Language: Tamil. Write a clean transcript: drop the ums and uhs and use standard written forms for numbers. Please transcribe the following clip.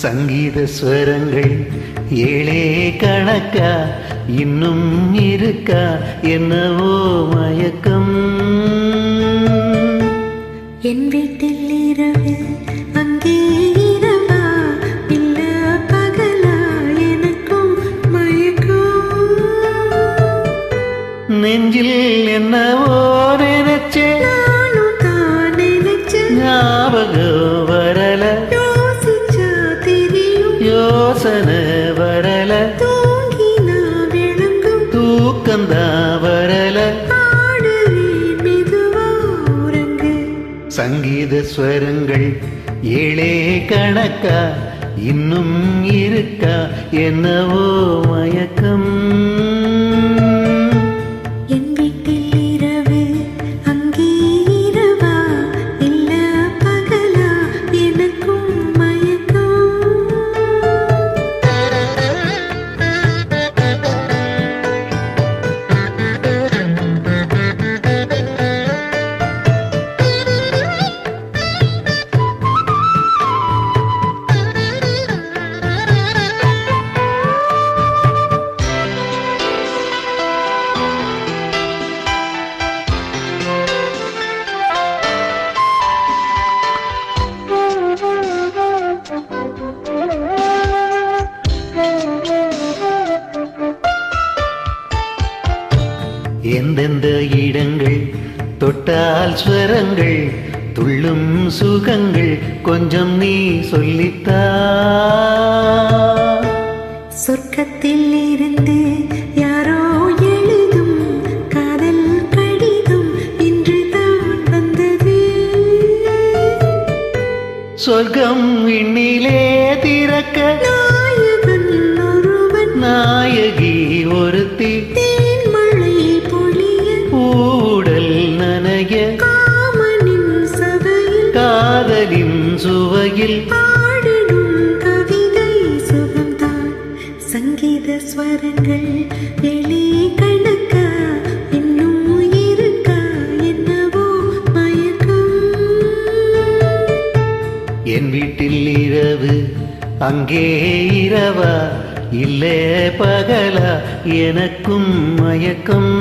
சங்கீத ஸ்வரங்கள் ஏழே கணக்கா இன்னும் இருக்கா என்னவோ மயக்கம். என் வீட்டில் இரவு அங்கே இரவா இல்ல பகலா எனக்கும் மயக்கம். நெஞ்சில் என்னவோ நினைச்சே நானும் தான் நினைச்சேன் ஞாபகம் வரல யோசிச்சா தெரியும் யோசனை வரல தூங்கினா விளங்கும் தூக்கந்தா வரல ஆடுறேன் மெதுவா உறங்கு. சங்கீத ஸ்வரங்கள் ஏழே கணக்கா இன்னும் இருக்கா என்னவோ மயக்கம். என் வீட்டில் இரவு அங்கே இரவா இல்ல பகலா எனக்கும் மயக்கம். எந்தெந்த இடங்கள் தொட்டால் ஸ்வரங்கள் துள்ளும் சுகங்கள் கொஞ்சம் நீ சொல்லித்தா. சொர்க்கத்தில் இருந்து யாரோ எழுதும் காதல் கடிதம் இன்றுதான் வந்தது. சொர்க்கம் விண்ணிலே திறக்க நாயகன் ஒருவன் நாயகி ஒருத்தி தேன்மழை பொழிய ஊடல் நனைய காமனின் சபையில் காதலின் சுவையில் பாடிடும் கவிதை சுகம்தான். சங்கீத ஸ்வரங்கள் எளி கணக்கா இன்னும் இருக்கா என்னவோ மயக்கம். என் வீட்டில் இரவு அங்கே இரவா இல்லே பகலா எனக்கும் மயக்கம்.